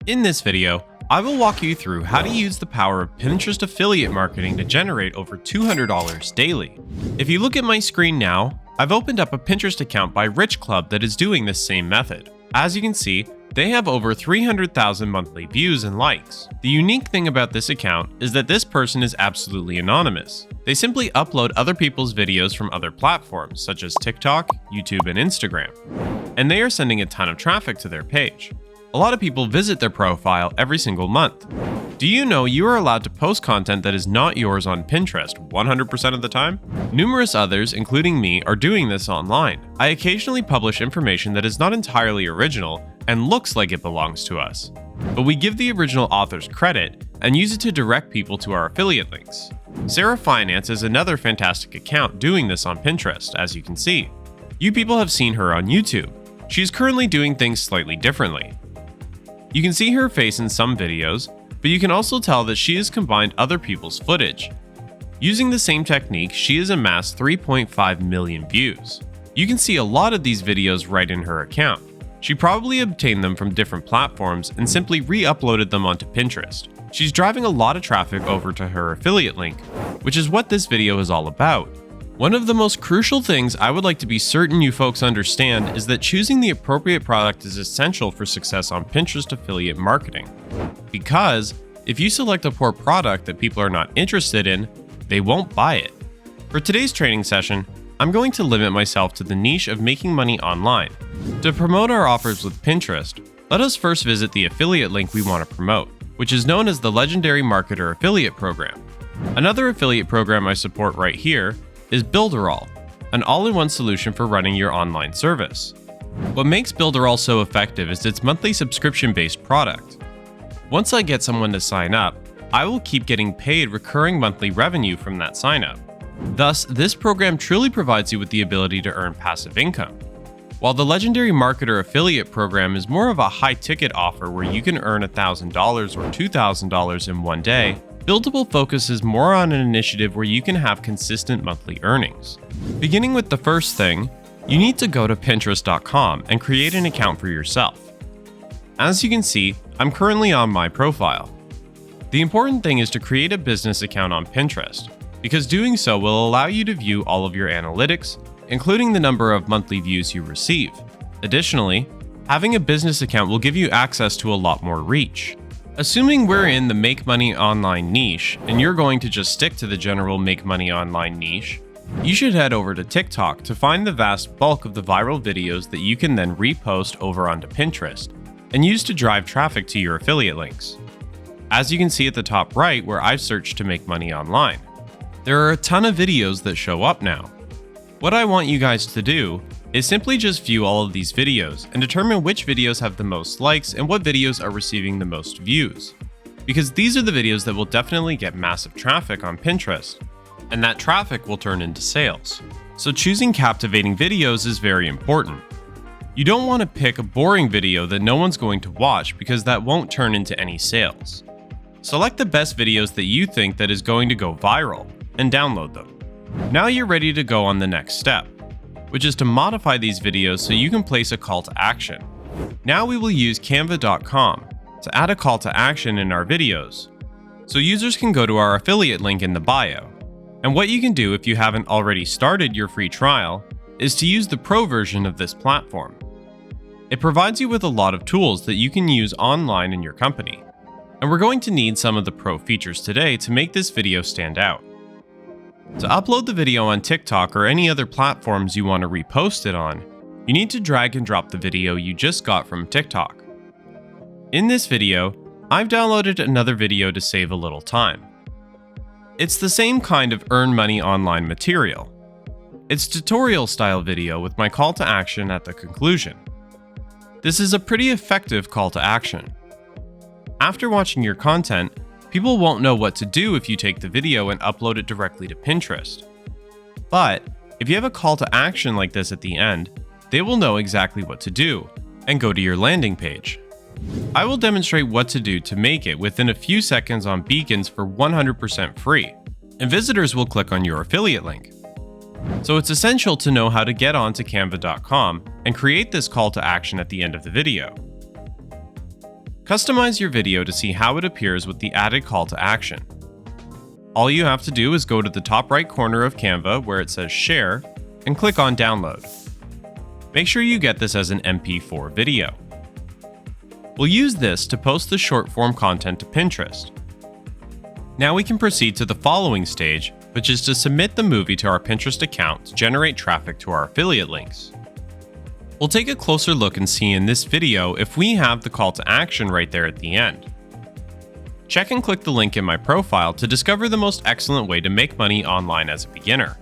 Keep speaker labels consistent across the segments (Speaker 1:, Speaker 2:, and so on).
Speaker 1: In this video, I will walk you through how to use the power of Pinterest affiliate marketing to generate over $200 daily. If you look at my screen now, I've opened up a Pinterest account by Rich Club that is doing this same method. As you can see, they have over 300,000 monthly views and likes. The unique thing about this account is that this person is absolutely anonymous. They simply upload other people's videos from other platforms such as TikTok, YouTube, and Instagram, and they are sending a ton of traffic to their page. A lot of people visit their profile every single month. Do you know you are allowed to post content that is not yours on Pinterest 100% of the time? Numerous others, including me, are doing this online. I occasionally publish information that is not entirely original and looks like it belongs to us, but we give the original authors credit and use it to direct people to our affiliate links. Sarah Finance is another fantastic account doing this on Pinterest, as you can see. You people have seen her on YouTube. She is currently doing things slightly differently. You can see her face in some videos, but you can also tell that she has combined other people's footage. Using the same technique, she has amassed 3.5 million views. You can see a lot of these videos right in her account. She probably obtained them from different platforms and simply re-uploaded them onto Pinterest. She's driving a lot of traffic over to her affiliate link, which is what this video is all about. One of the most crucial things I would like to be certain you folks understand is that choosing the appropriate product is essential for success on Pinterest affiliate marketing. Because if you select a poor product that people are not interested in, they won't buy it. For today's training session, I'm going to limit myself to the niche of making money online. To promote our offers with Pinterest, let us first visit the affiliate link we want to promote, which is known as the Legendary Marketer Affiliate Program. Another affiliate program I support right here is Builderall, an all-in-one solution for running your online service. What makes Builderall so effective is its monthly subscription-based product. Once I get someone to sign up, I will keep getting paid recurring monthly revenue from that sign-up. Thus, this program truly provides you with the ability to earn passive income. While the Legendary Marketer Affiliate Program is more of a high-ticket offer where you can earn $1,000 or $2,000 in one day, Buildable focuses more on an initiative where you can have consistent monthly earnings. Beginning with the first thing, you need to go to Pinterest.com and create an account for yourself. As you can see, I'm currently on my profile. The important thing is to create a business account on Pinterest, because doing so will allow you to view all of your analytics, including the number of monthly views you receive. Additionally, having a business account will give you access to a lot more reach. Assuming we're in the make money online niche, and you're going to just stick to the general make money online niche, you should head over to TikTok to find the vast bulk of the viral videos that you can then repost over onto Pinterest and use to drive traffic to your affiliate links. As you can see at the top right where I've searched to make money online, there are a ton of videos that show up now. What I want you guys to do is simply just view all of these videos and determine which videos have the most likes and what videos are receiving the most views. Because these are the videos that will definitely get massive traffic on Pinterest, and that traffic will turn into sales. So choosing captivating videos is very important. You don't want to pick a boring video that no one's going to watch because that won't turn into any sales. Select the best videos that you think that is going to go viral and download them. Now you're ready to go on the next step, which is to modify these videos so you can place a call to action. Now we will use Canva.com to add a call to action in our videos, so users can go to our affiliate link in the bio. And what you can do if you haven't already started your free trial is to use the pro version of this platform. It provides you with a lot of tools that you can use online in your company, and we're going to need some of the pro features today to make this video stand out. To upload the video on TikTok or any other platforms you want to repost it on, you need to drag and drop the video you just got from TikTok. In this video, I've downloaded another video to save a little time. It's the same kind of earn money online material. It's tutorial style video with my call to action at the conclusion. This is a pretty effective call to action. After watching your content, people won't know what to do if you take the video and upload it directly to Pinterest. But if you have a call to action like this at the end, they will know exactly what to do and go to your landing page. I will demonstrate what to do to make it within a few seconds on Beacons for 100% free, and visitors will click on your affiliate link. So it's essential to know how to get onto Canva.com and create this call to action at the end of the video. Customize your video to see how it appears with the added call to action. All you have to do is go to the top right corner of Canva where it says Share and click on Download. Make sure you get this as an MP4 video. We'll use this to post the short form content to Pinterest. Now we can proceed to the following stage, which is to submit the movie to our Pinterest account to generate traffic to our affiliate links. We'll take a closer look and see in this video if we have the call to action right there at the end. Check and click the link in my profile to discover the most excellent way to make money online as a beginner.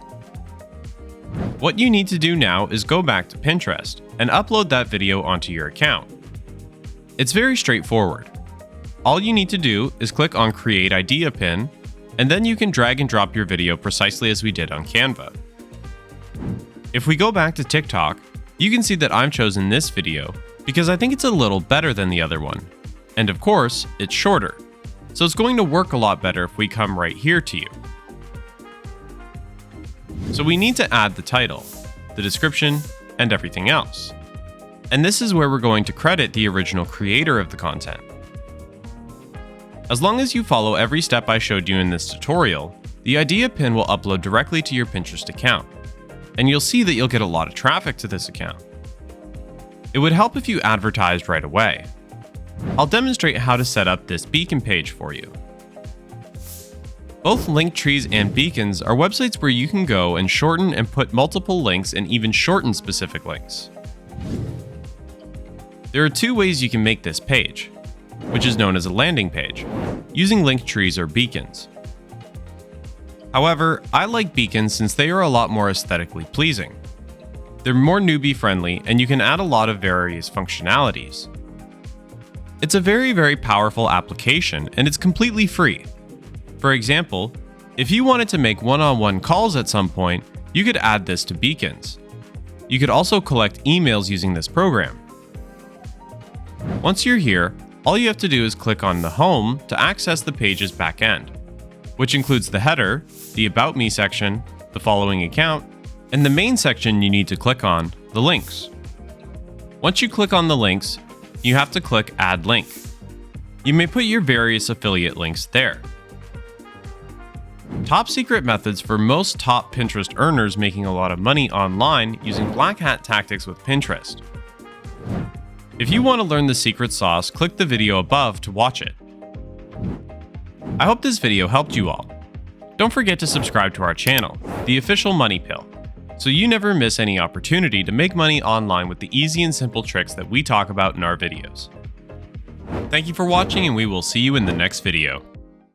Speaker 1: What you need to do now is go back to Pinterest and upload that video onto your account. It's very straightforward. All you need to do is click on Create Idea Pin, and then you can drag and drop your video precisely as we did on Canva. If we go back to TikTok, you can see that I've chosen this video because I think it's a little better than the other one. And of course, it's shorter, so it's going to work a lot better if we come right here to you. So we need to add the title, the description, and everything else. And this is where we're going to credit the original creator of the content. As long as you follow every step I showed you in this tutorial, the idea pin will upload directly to your Pinterest account, and you'll see that you'll get a lot of traffic to this account. It would help if you advertised right away. I'll demonstrate how to set up this beacon page for you. Both link trees and beacons are websites where you can go and shorten and put multiple links and even shorten specific links. There are two ways you can make this page, which is known as a landing page, using link trees or beacons. However, I like beacons since they are a lot more aesthetically pleasing. They're more newbie friendly and you can add a lot of various functionalities. It's a very powerful application and it's completely free. For example, if you wanted to make one-on-one calls at some point, you could add this to beacons. You could also collect emails using this program. Once you're here, all you have to do is click on the Home to access the page's backend, which includes the header, the About Me section, the Following Account, and the main section you need to click on, the links. Once you click on the links, you have to click Add Link. You may put your various affiliate links there. Top secret methods for most top Pinterest earners making a lot of money online using black hat tactics with Pinterest. If you want to learn the secret sauce, click the video above to watch it. I hope this video helped you all. Don't forget to subscribe to our channel, The Official Money Pill, so you never miss any opportunity to make money online with the easy and simple tricks that we talk about in our videos. Thank you for watching and we will see you in the next video.